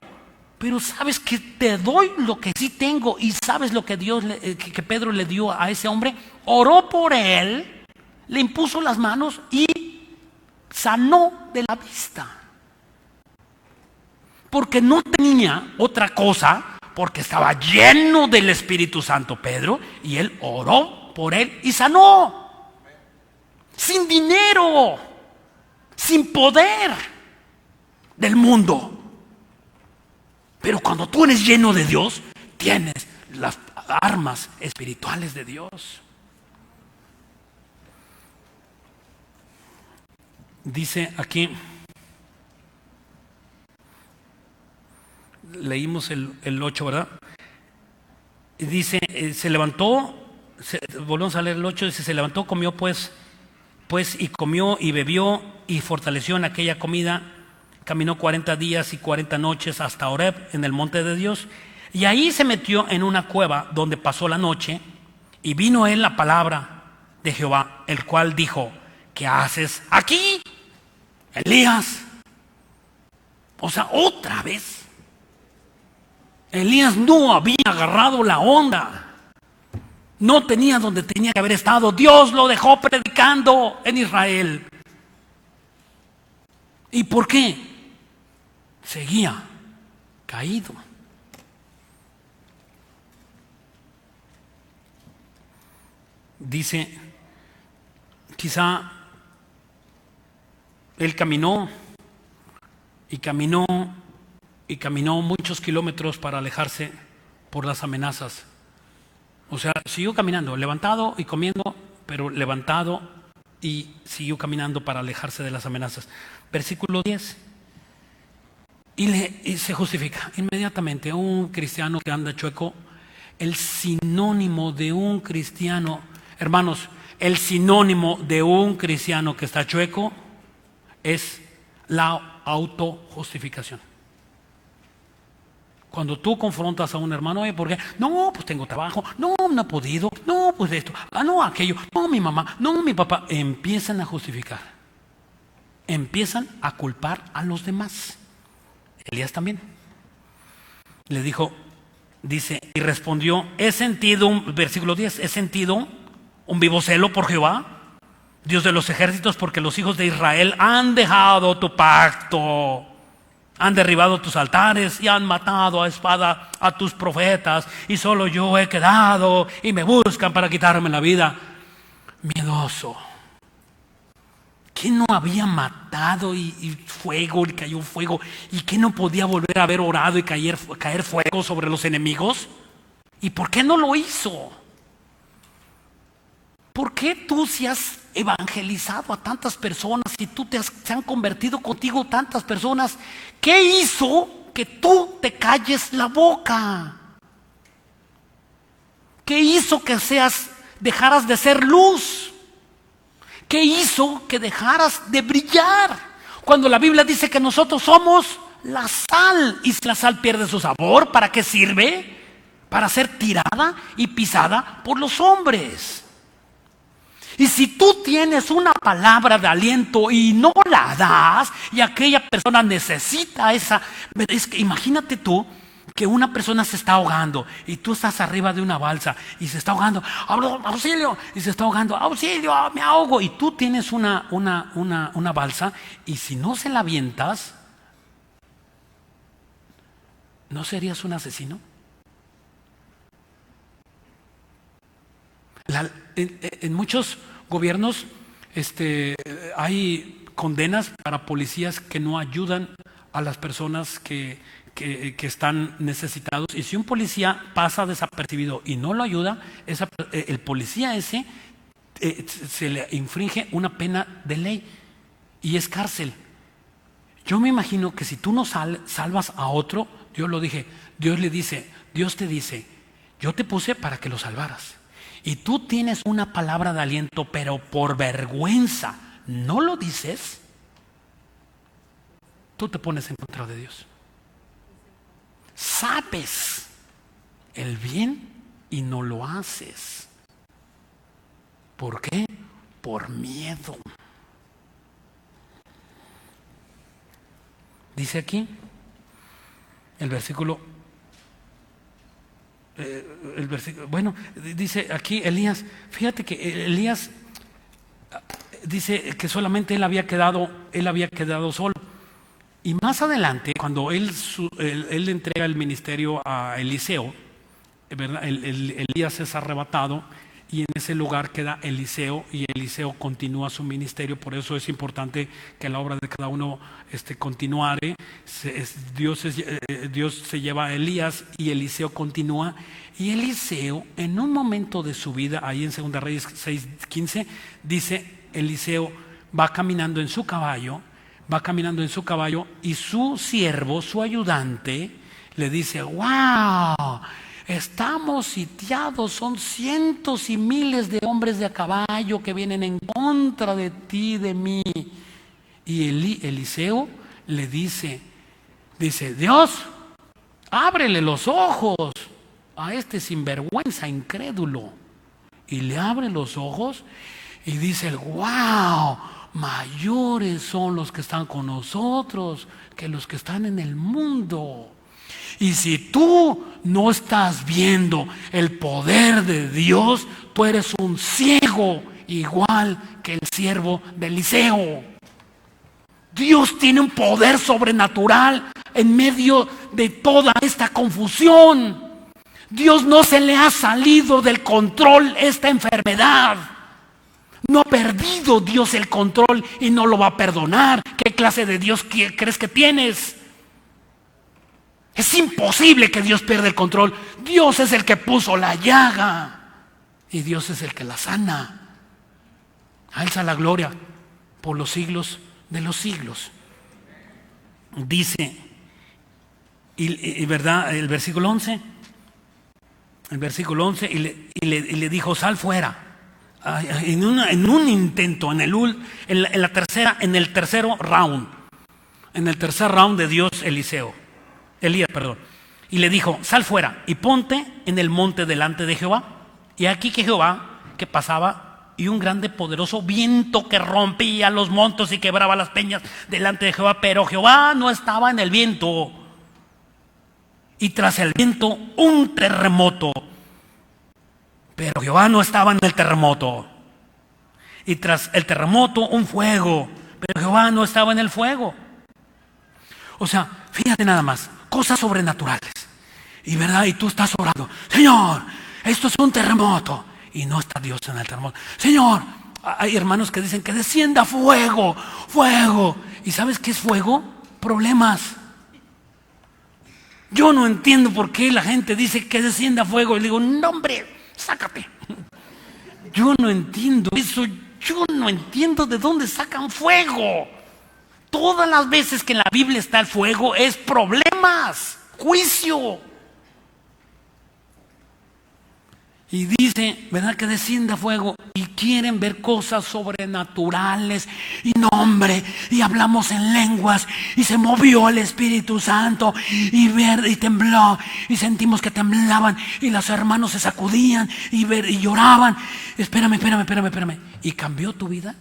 pero sabes que te doy lo que sí tengo. Y sabes lo que que Pedro le dio a ese hombre. Oró por él, le impuso las manos y sanó de la vista. Porque no tenía otra cosa, porque estaba lleno del Espíritu Santo Pedro, y él oró por él y sanó. Sin dinero, sin poder del mundo. Pero cuando tú eres lleno de Dios, tienes las armas espirituales de Dios. Dice aquí, leímos el 8, ¿verdad? Dice, se levantó, volvemos a leer el 8, dice: se levantó, comió pues y comió y bebió y fortaleció en aquella comida. Caminó 40 días y 40 noches hasta Horeb, en el monte de Dios, y ahí se metió en una cueva donde pasó la noche. Y vino él la palabra de Jehová, el cual dijo: ¿qué haces aquí, Elías? O sea, otra vez Elías no había agarrado la onda, no tenía donde tenía que haber estado. Dios lo dejó predicando en Israel. ¿Y por qué? Seguía caído. Dice, quizá él caminó muchos kilómetros para alejarse por las amenazas. O sea, siguió caminando, levantado y comiendo, pero levantado y siguió caminando para alejarse de las amenazas. Versículo 10. Y se justifica inmediatamente. Un cristiano que anda chueco, el sinónimo de un cristiano, hermanos, el sinónimo de un cristiano que está chueco es la autojustificación. Cuando tú confrontas a un hermano, ¿por qué? No, pues tengo trabajo, no he podido, no, pues esto, no aquello, no mi mamá, no mi papá. Empiezan a justificar, empiezan a culpar a los demás. Elías también le dijo, dice, y respondió, versículo 10, he sentido un vivo celo por Jehová, Dios de los ejércitos, porque los hijos de Israel han dejado tu pacto, han derribado tus altares y han matado a espada a tus profetas, y solo yo he quedado y me buscan para quitarme la vida. Miedoso. ¿Quién no había matado y fuego, y cayó fuego? ¿Y quién no podía volver a haber orado y caer fuego sobre los enemigos? ¿Y por qué no lo hizo? ¿Por qué tú si has evangelizado a tantas personas y se han convertido contigo tantas personas? ¿Qué hizo que tú te calles la boca? ¿Qué hizo que dejaras de ser luz? ¿Qué hizo que dejaras de brillar? Cuando la Biblia dice que nosotros somos la sal, y si la sal pierde su sabor, ¿para qué sirve? Para ser tirada y pisada por los hombres. Y si tú tienes una palabra de aliento y no la das, y aquella persona necesita imagínate tú que una persona se está ahogando y tú estás arriba de una balsa y se está ahogando, auxilio, y se está ahogando, auxilio, me ahogo, y tú tienes una balsa, y si no se la avientas, ¿no serías un asesino? En muchos gobiernos hay condenas para policías que no ayudan a las personas que están necesitados, y si un policía pasa desapercibido y no lo ayuda, el policía ese se le infringe una pena de ley y es cárcel. Yo me imagino que si tú no salvas a otro, Dios te dice, yo te puse para que lo salvaras, y tú tienes una palabra de aliento, pero por vergüenza no lo dices, tú te pones en contra de Dios. Sabes el bien y no lo haces. ¿Por qué? Por miedo. Dice aquí el versículo, bueno, dice aquí Elías, fíjate que Elías dice que solamente él había quedado solo. Y más adelante, cuando él le entrega el ministerio a Eliseo, ¿verdad? Elías es arrebatado y en ese lugar queda Eliseo, y Eliseo continúa su ministerio. Por eso es importante que la obra de cada uno continuare. Dios se lleva a Elías y Eliseo continúa. Y Eliseo, en un momento de su vida, ahí en 2 Reyes 6:15, dice, Eliseo va caminando en su caballo, y su siervo, su ayudante, le dice, wow, estamos sitiados, son cientos y miles de hombres de a caballo que vienen en contra de ti, de mí. Y Eliseo le dice, Dios, ábrele los ojos a este sinvergüenza incrédulo. Y le abre los ojos y dice, wow, mayores son los que están con nosotros que los que están en el mundo. Y si tú no estás viendo el poder de Dios, tú eres un ciego igual que el siervo de Eliseo. Dios tiene un poder sobrenatural en medio de toda esta confusión. Dios no se le ha salido del control esta enfermedad. No ha perdido Dios el control y no lo va a perdonar. ¿Qué clase de Dios crees que tienes? Es imposible que Dios pierda el control. Dios es el que puso la llaga y Dios es el que la sana. A Él sea la gloria por los siglos de los siglos. Dice, y verdad, el versículo 11, y le dijo, sal fuera. En un intento, en el tercer round de Dios, Elías, perdón. Y le dijo, sal fuera y ponte en el monte delante de Jehová. Y aquí que Jehová, que pasaba, y un grande poderoso viento que rompía los montes y quebraba las peñas delante de Jehová. Pero Jehová no estaba en el viento. Y tras el viento un terremoto. Pero Jehová no estaba en el terremoto. Y tras el terremoto un fuego. Pero Jehová no estaba en el fuego. O sea, fíjate nada más, cosas sobrenaturales. Y verdad, y tú estás orando, Señor, esto es un terremoto. Y no está Dios en el terremoto. Señor, hay hermanos que dicen que descienda fuego, fuego. ¿Y sabes qué es fuego? Problemas. Yo no entiendo por qué la gente dice que descienda fuego. Y le digo, no hombre, sácate. Yo no entiendo eso. Yo no entiendo de dónde sacan fuego. Todas las veces que en la Biblia está el fuego es problemas, juicio. Y dice, ¿verdad? Que descienda fuego y quieren ver cosas sobrenaturales. Y no, hombre, y hablamos en lenguas y se movió el Espíritu Santo y tembló y sentimos que temblaban y los hermanos se sacudían y lloraban. Espérame. ¿Y cambió tu vida?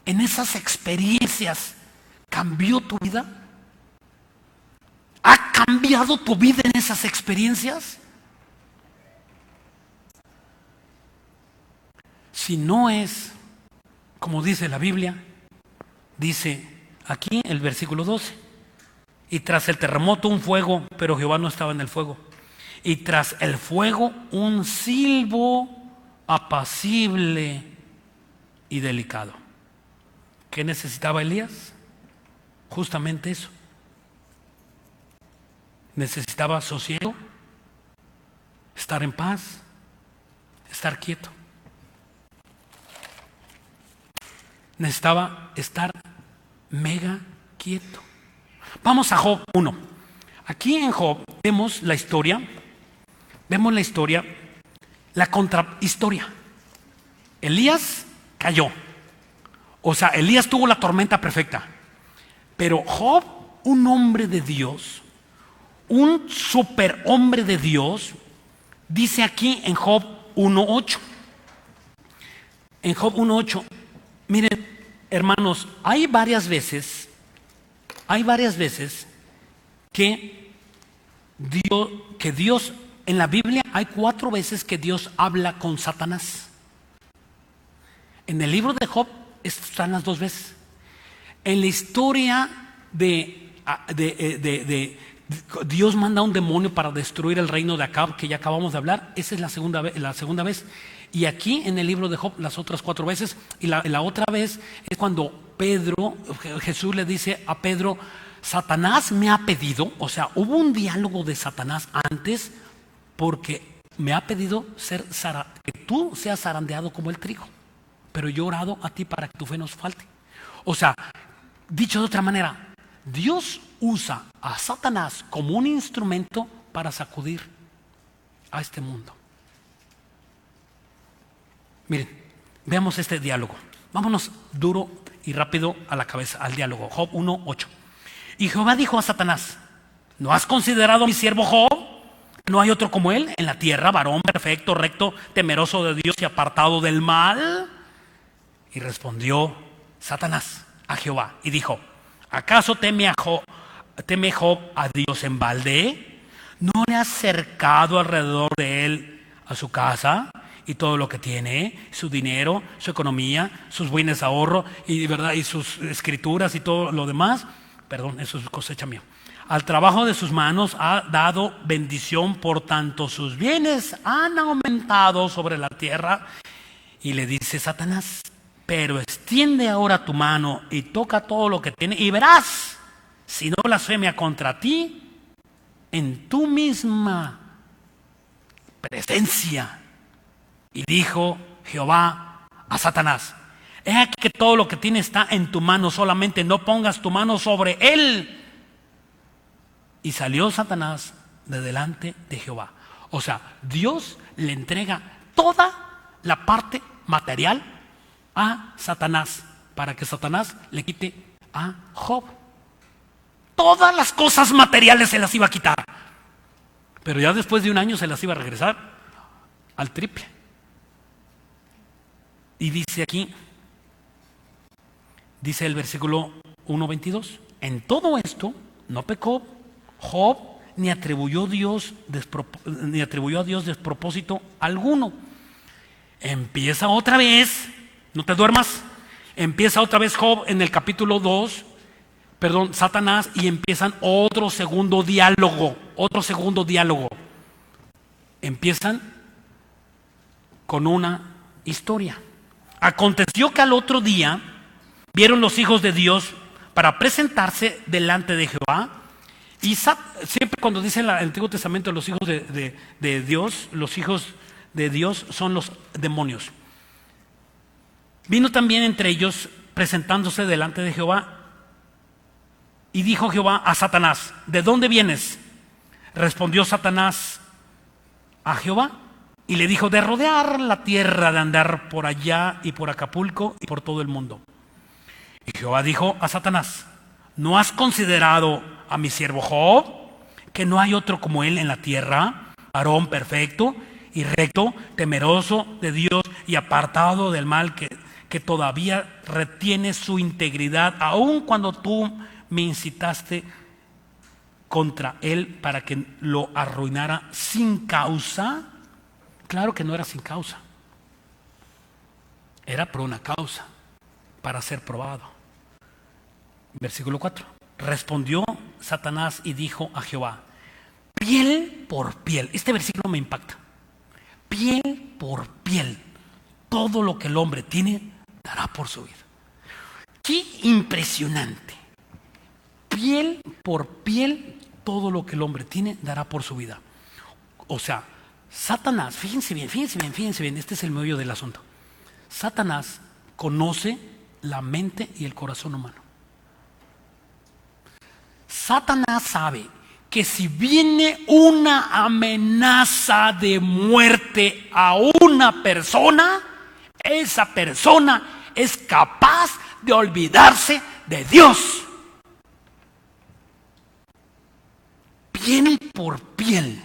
En esas experiencias, ¿cambió tu vida? ¿Ha cambiado tu vida en esas experiencias? Si no es, como dice la Biblia, dice aquí el versículo 12, y tras el terremoto un fuego, pero Jehová no estaba en el fuego. Y tras el fuego un silbo apacible y delicado. ¿Qué necesitaba Elías? Justamente eso. Necesitaba sosiego, estar en paz, estar quieto. Necesitaba estar mega quieto. Vamos a Job 1. Aquí en Job vemos la historia, la contrahistoria. Elías cayó. O sea, Elías tuvo la tormenta perfecta. Pero Job, un hombre de Dios, un superhombre de Dios, dice aquí en Job 1:8. En Job 1:8, miren, hermanos, hay varias veces que Dios, en la Biblia hay 4 veces que Dios habla con Satanás. En el libro de Job están las 2 veces. En la historia de Dios manda a un demonio para destruir el reino de Acab, que ya acabamos de hablar. Esa es la segunda vez. Y aquí en el libro de Job las otras 4 veces. Y la otra vez es cuando Jesús le dice a Pedro, Satanás me ha pedido, o sea, hubo un diálogo de Satanás antes, porque me ha pedido que tú seas zarandeado como el trigo, pero yo he orado a ti para que tu fe no falte. O sea, dicho de otra manera, Dios usa a Satanás como un instrumento para sacudir a este mundo. Miren, veamos este diálogo. Vámonos duro y rápido a la cabeza, al diálogo. Job 1:8. Y Jehová dijo a Satanás, ¿no has considerado a mi siervo Job? ¿No hay otro como él en la tierra, varón perfecto, recto, temeroso de Dios y apartado del mal? Y respondió Satanás a Jehová y dijo, ¿acaso teme Job a Dios en balde? ¿No le has cercado alrededor de él a su casa y todo lo que tiene, su dinero, su economía, sus bienes de ahorro y verdad y sus escrituras y todo lo demás? Perdón, eso es cosecha mía. Al trabajo de sus manos ha dado bendición, por tanto sus bienes han aumentado sobre la tierra. Y le dice Satanás, pero extiende ahora tu mano y toca todo lo que tiene y verás si no blasfemia contra ti en tu misma presencia. Y dijo Jehová a Satanás: he aquí que todo lo que tiene está en tu mano, solamente no pongas tu mano sobre él. Y salió Satanás de delante de Jehová. O sea, Dios le entrega toda la parte material a Satanás, para que Satanás le quite a Job. Todas las cosas materiales se las iba a quitar, pero ya después de un año se las iba a regresar al triple. Y dice aquí, dice el versículo 1:22, en todo esto no pecó Job, ni atribuyó a Dios despropósito alguno. Empieza otra vez, no te duermas, empieza otra vez Job en el capítulo 2, Satanás, y empiezan otro segundo diálogo. Empiezan con una historia. Aconteció que al otro día vieron los hijos de Dios para presentarse delante de Jehová. Y siempre cuando dice el Antiguo Testamento los hijos de Dios, los hijos de Dios son los demonios. Vino también entre ellos presentándose delante de Jehová. Y dijo Jehová a Satanás: ¿de dónde vienes? Respondió Satanás a Jehová y le dijo: de rodear la tierra, de andar por allá y por Acapulco y por todo el mundo. Y Jehová dijo a Satanás: ¿no has considerado a mi siervo Job, que no hay otro como él en la tierra, varón perfecto y recto, temeroso de Dios y apartado del mal, que todavía retiene su integridad, aun cuando tú me incitaste contra él para que lo arruinara sin causa? Claro que no era sin causa, era por una causa, para ser probado. Versículo 4. Respondió Satanás y dijo a Jehová: piel por piel. Este versículo me impacta. Piel por piel, todo lo que el hombre tiene dará por su vida. Qué impresionante. Piel por piel, todo lo que el hombre tiene dará por su vida. O sea, Satanás, fíjense bien, este es el meollo del asunto. Satanás conoce la mente y el corazón humano. Satanás sabe que si viene una amenaza de muerte a una persona, esa persona es capaz de olvidarse de Dios. Piel por piel,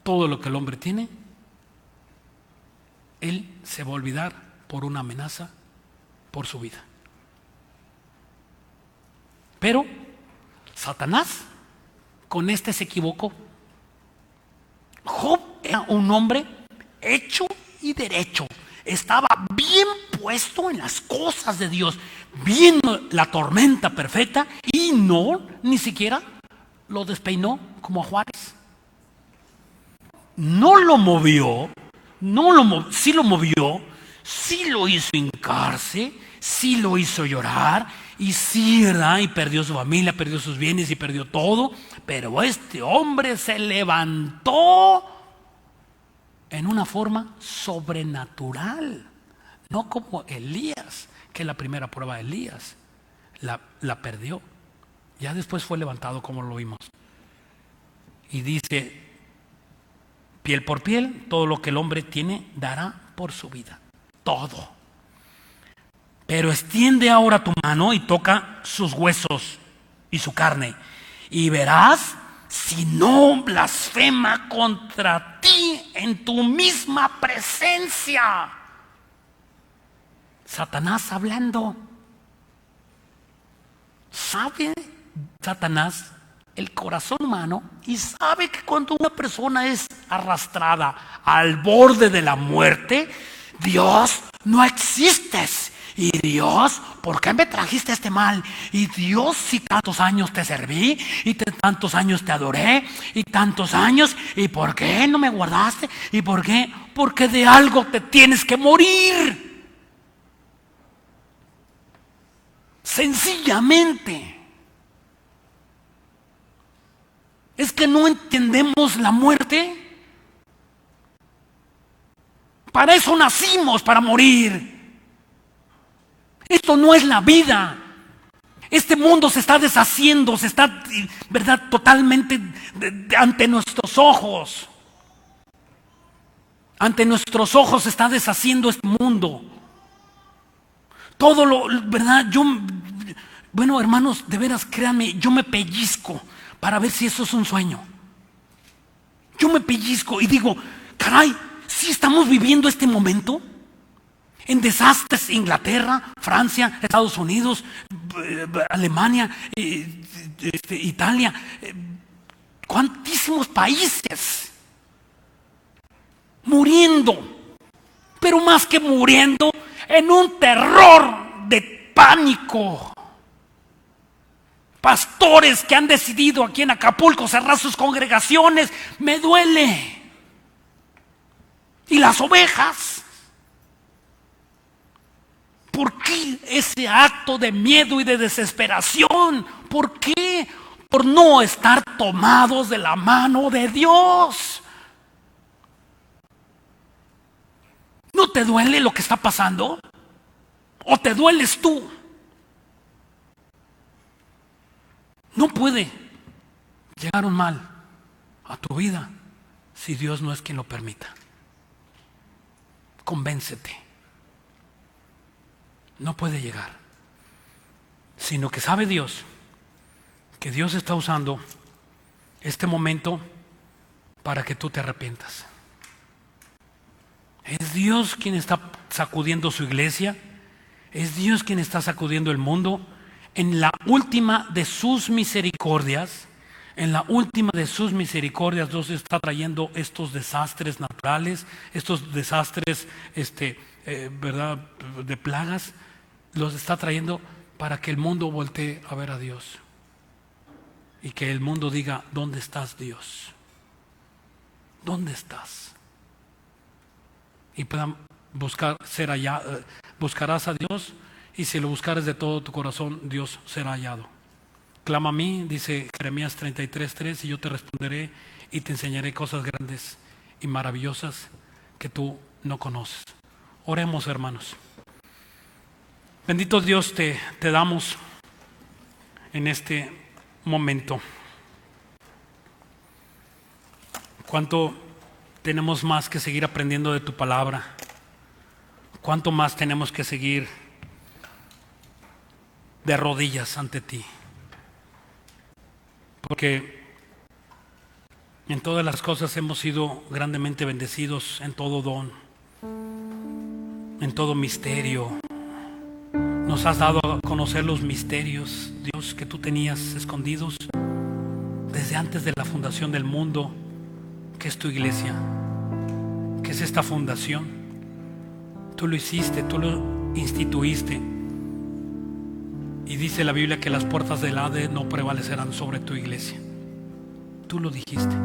todo lo que el hombre tiene, él se va a olvidar por una amenaza por su vida. Pero Satanás con este se equivocó. Job era un hombre hecho y derecho. Estaba bien puesto en las cosas de Dios, viendo la tormenta perfecta, y ni siquiera lo despeinó como a Juárez. No lo movió, sí lo movió, sí lo hizo hincarse, sí lo hizo llorar, y sí, ¿verdad? Y perdió su familia, perdió sus bienes y perdió todo. Pero este hombre se levantó en una forma sobrenatural, no como Elías, que la primera prueba de Elías la perdió. Ya después fue levantado, como lo vimos. Y dice: piel por piel, todo lo que el hombre tiene dará por su vida. Todo. Pero extiende ahora tu mano y toca sus huesos y su carne, y verás si no blasfema contra ti en tu misma presencia. Satanás hablando. ¿Sabe Satanás el corazón humano? Y sabe que cuando una persona es arrastrada al borde de la muerte, Dios, no existes. Y Dios, ¿por qué me trajiste este mal? Y Dios, si tantos años te serví, y tantos años te adoré, y tantos años, ¿y por qué no me guardaste? ¿Y por qué? Porque de algo te tienes que morir. Sencillamente. Es que no entendemos la muerte. Para eso nacimos, para morir. Esto no es la vida. Este mundo se está deshaciendo, se está, ¿verdad?, totalmente ante nuestros ojos. Ante nuestros ojos se está deshaciendo este mundo. Todo lo, ¿verdad? Bueno, hermanos, de veras, créanme, yo me pellizco para ver si eso es un sueño. Yo me pellizco y digo, caray, ¿sí estamos viviendo este momento? En desastres, Inglaterra, Francia, Estados Unidos, Alemania, Italia, cuantísimos países muriendo, pero más que muriendo, en un terror de pánico. Pastores que han decidido aquí en Acapulco cerrar sus congregaciones, me duele. Y las ovejas. ¿Por qué ese acto de miedo y de desesperación? ¿Por qué? Por no estar tomados de la mano de Dios. ¿No te duele lo que está pasando? ¿O te dueles tú? No puede llegar un mal a tu vida si Dios no es quien lo permita. Convéncete. No puede llegar, sino que sabe Dios que Dios está usando este momento para que tú te arrepientas. Es Dios quien está sacudiendo su iglesia, es Dios quien está sacudiendo el mundo en la última de sus misericordias. En la última de sus misericordias Dios está trayendo estos desastres naturales, estos desastres ¿verdad?, de plagas. Los está trayendo para que el mundo voltee a ver a Dios y que el mundo diga, ¿dónde estás, Dios? ¿Dónde estás? Y puedan buscar ser allá. Buscarás a Dios, y si lo buscares de todo tu corazón, Dios será hallado. Clama a mí, dice Jeremías 33:3, y yo te responderé y te enseñaré cosas grandes y maravillosas que tú no conoces. Oremos, hermanos. Bendito Dios, te damos en este momento. Cuánto tenemos más que seguir aprendiendo de tu palabra. Cuánto más tenemos que seguir de rodillas ante ti. Porque en todas las cosas hemos sido grandemente bendecidos, en todo don, en todo misterio. Nos has dado a conocer los misterios, Dios, que tú tenías escondidos desde antes de la fundación del mundo, que es tu iglesia, que es esta fundación. Tú lo hiciste, tú lo instituiste. Y dice la Biblia que las puertas del Hades no prevalecerán sobre tu iglesia. Tú lo dijiste.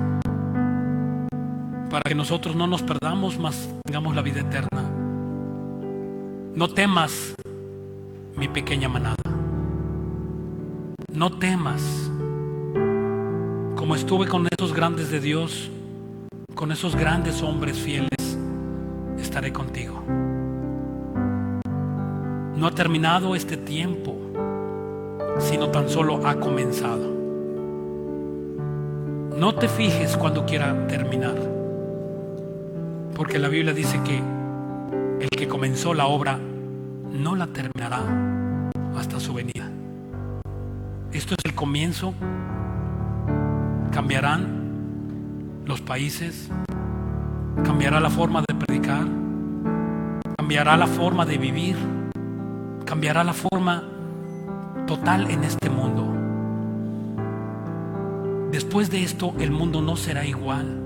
Para que nosotros no nos perdamos, mas tengamos la vida eterna. No temas, mi pequeña manada. No temas. Como estuve con esos grandes de Dios, con esos grandes hombres fieles, estaré contigo. No ha terminado este tiempo, sino tan solo ha comenzado. No te fijes cuando quiera terminar, porque la Biblia dice que el que comenzó la obra no la terminará hasta su venida. Esto es el comienzo. Cambiarán los países, cambiará la forma de predicar, cambiará la forma de vivir, cambiará la forma total en este mundo. Después de esto, el mundo no será igual.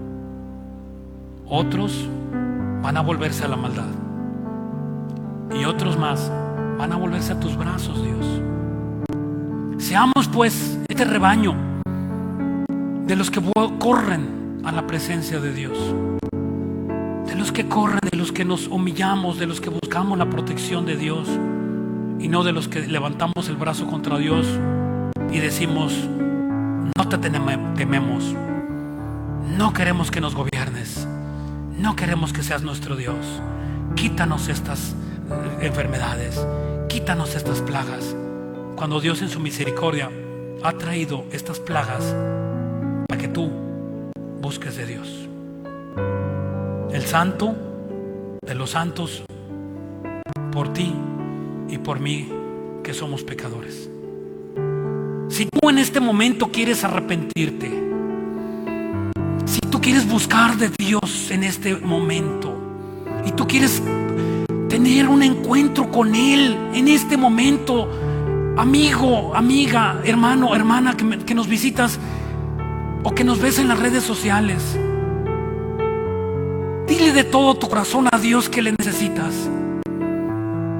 Otros van a volverse a la maldad, y otros más van a volverse a tus brazos, Dios. Seamos pues este rebaño de los que corren a la presencia de Dios, de los que corren, de los que nos humillamos, de los que buscamos la protección de Dios, y no de los que levantamos el brazo contra Dios y decimos, no te tememos, no queremos que nos gobiernes, No queremos que seas nuestro Dios. Quítanos estas enfermedades, quítanos estas plagas. Cuando Dios en su misericordia ha traído estas plagas para que tú busques de Dios. El santo de los santos, por ti y por mí, que somos pecadores. Si tú en este momento quieres arrepentirte, si tú quieres buscar de Dios en este momento y tú quieres tener un encuentro con Él en este momento, amigo, amiga, hermano, hermana que nos visitas o que nos ves en las redes sociales, dile de todo tu corazón a Dios que le necesitas,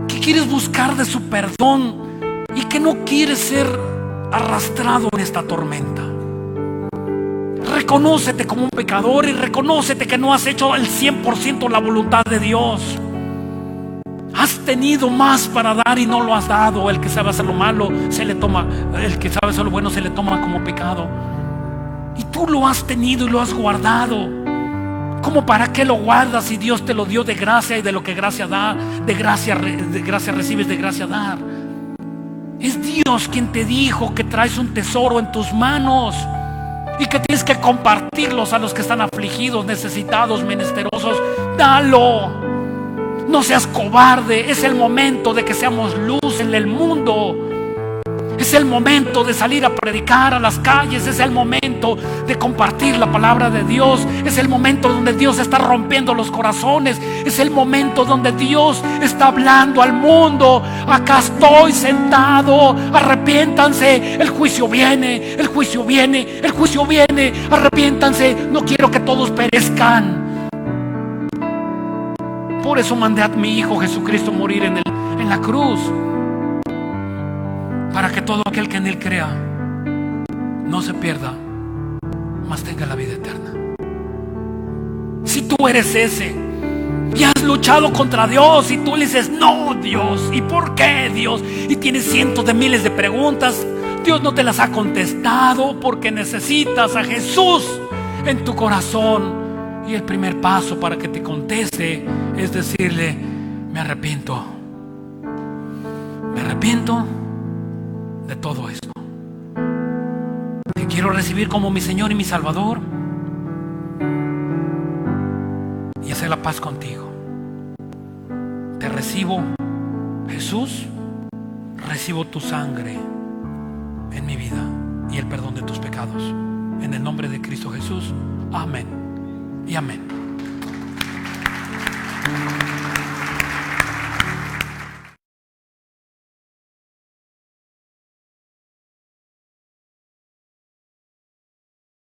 que quieres buscar de su perdón y que no quieres ser arrastrado en esta tormenta. Reconócete como un pecador y reconócete que no has hecho el 100% la voluntad de Dios. Has tenido más para dar y no lo has dado. El que sabe hacer lo malo se le toma, el que sabe hacer lo bueno se le toma como pecado. Y tú lo has tenido y lo has guardado. ¿Cómo para qué lo guardas si Dios te lo dio de gracia, y de lo que gracia da, de gracia recibes, de gracia dar? Es Dios quien te dijo que traes un tesoro en tus manos y que tienes que compartirlos a los que están afligidos, necesitados, menesterosos. Dalo. No seas cobarde. Es el momento de que seamos luz en el mundo. Es el momento de salir a predicar a las calles. Es el momento de compartir la palabra de Dios. Es el momento donde Dios está rompiendo los corazones. Es el momento donde Dios está hablando al mundo. Acá estoy sentado. Arrepiéntanse. El juicio viene. El juicio viene. El juicio viene. Arrepiéntanse. No quiero que todos perezcan. Por eso mandé a mi Hijo Jesucristo morir en la cruz, para que todo aquel que en Él crea no se pierda, mas tenga la vida eterna. Si tú eres ese y has luchado contra Dios y tú le dices: no, Dios, ¿y por qué, Dios? Y tienes cientos de miles de preguntas, Dios no te las ha contestado porque necesitas a Jesús en tu corazón. Y el primer paso para que te conteste es decirle: me arrepiento. Me arrepiento de todo esto. Te quiero recibir como mi Señor y mi Salvador y hacer la paz contigo. Te recibo, Jesús. Recibo tu sangre en mi vida y el perdón de tus pecados. En el nombre de Cristo Jesús. Amén y amén.